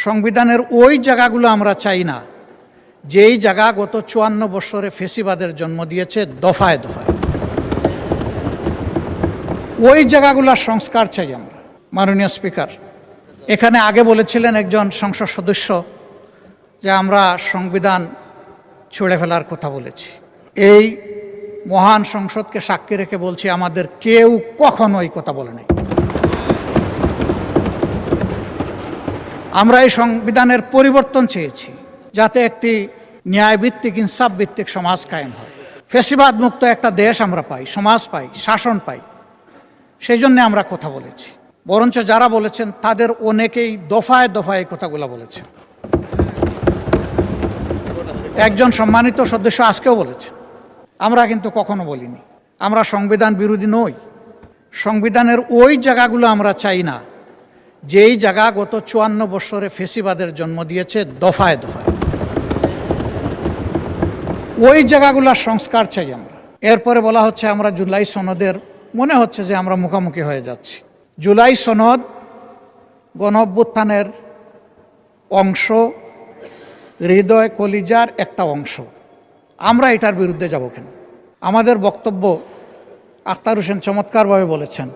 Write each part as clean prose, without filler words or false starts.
সংবিধানের ওই জায়গাগুলো আমরা চাই না যেই জায়গা গত ৫৪ বছরে ফেসিবাদের জন্ম দিয়েছে দফায় দফায়। ওই জায়গাগুলোর সংস্কার চাই আমরা। মাননীয় স্পিকার, এখানে আগে বলেছিলেন একজন সংসদ সদস্য যে আমরা সংবিধান ছুঁড়ে ফেলার কথা বলেছি। এই মহান সংসদকে সাক্ষী রেখে বলছি, আমাদের কেউ কখনো এই কথা বলে নাই। আমরা এই সংবিধানের পরিবর্তন চেয়েছি যাতে একটি ন্যায়ভিত্তিক ইনসাফ ভিত্তিক সমাজ কায়েম হয়, ফ্যাসিবাদ মুক্ত একটা দেশ আমরা পাই, সমাজ পাই, শাসন পাই। সেই জন্য আমরা কথা বলেছি। বরঞ্চ যারা বলেছেন তাদের অনেকেই দফায় দফায় এই কথাগুলো বলেছেন। একজন সম্মানিত সদস্য আজকেও বলেছেন, আমরা কিন্তু কখনো বলিনি আমরা সংবিধান বিরোধী নই। সংবিধানের ওই জায়গাগুলো আমরা চাই না যেই জায়গা গত ৫৪ বছরে ফেসিবাদের জন্ম দিয়েছে দফায় দফায়। ওই জায়গাগুলোর সংস্কার চাই আমরা। এরপরে বলা হচ্ছে আমরা জুলাই সনদের, মনে হচ্ছে যে আমরা মুখোমুখি হয়ে যাচ্ছি। জুলাই সনদ গণঅভ্যুত্থানের অংশ, হৃদয় কলিজার একটা অংশ। আমরা এটার বিরুদ্ধে যাব কেন? আমাদের বক্তব্য আখতার হোসেন চমৎকারভাবে বলেছেন।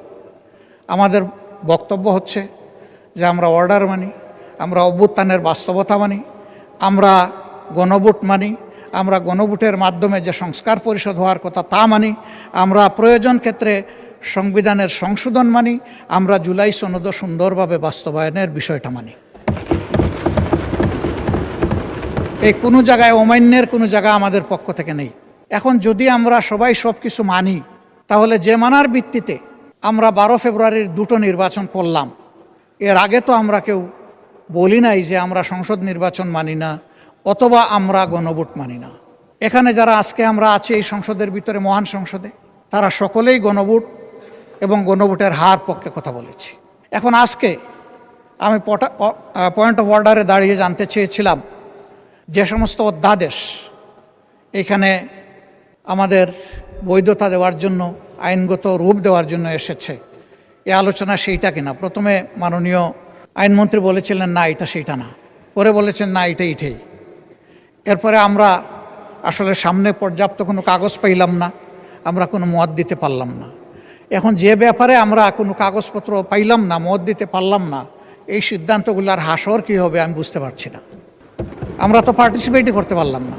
আমাদের বক্তব্য হচ্ছে যে আমরা অর্ডার মানি, আমরা অভ্যুত্থানের বাস্তবতা মানি, আমরা গণভোট মানি, আমরা গণভোটের মাধ্যমে যে সংস্কার পরিষদ হওয়ার কথা তা মানি, আমরা প্রয়োজন ক্ষেত্রে সংবিধানের সংশোধন মানি, আমরা জুলাই সনদ সুন্দরভাবে বাস্তবায়নের বিষয়টা মানি। এই কোনো জায়গায় অমান্যের কোনো জায়গা আমাদের পক্ষ থেকে নেই। এখন যদি আমরা সবাই সব কিছু মানি, তাহলে যে মানার ভিত্তিতে আমরা ১২ ফেব্রুয়ারির দুটো নির্বাচন করলাম, এর আগে তো আমরা কেউ বলি নাই যে আমরা সংসদ নির্বাচন মানি না অথবা আমরা গণভোট মানি না। এখানে যারা আজকে আমরা আছি এই সংসদের ভিতরে, মহান সংসদে, তারা সকলেই গণভোট এবং গণভোটের হার পক্ষে কথা বলেছি। এখন আজকে আমি পয়েন্ট অফ অর্ডারে দাঁড়িয়ে জানতে চেয়েছিলাম যে সমস্ত অধ্যাদেশ এখানে আমাদের বৈধতা দেওয়ার জন্য, আইনগত রূপ দেওয়ার জন্য এসেছে, এ আলোচনা সেইটা কিনা। প্রথমে মাননীয় আইনমন্ত্রী বলেছিলেন না এটা সেইটা না, পরে বলেছেন না এটা এটাই। এরপরে আমরা আসলে সামনে পর্যাপ্ত কোনো কাগজ পাইলাম না, আমরা কোনো মত দিতে পারলাম না। এখন যে ব্যাপারে আমরা কোনো কাগজপত্র পাইলাম না, মত দিতে পারলাম না, এই সিদ্ধান্তগুলোর হাসর কী হবে আমি বুঝতে পারছি না। আমরা তো পার্টিসিপেটই করতে পারলাম না।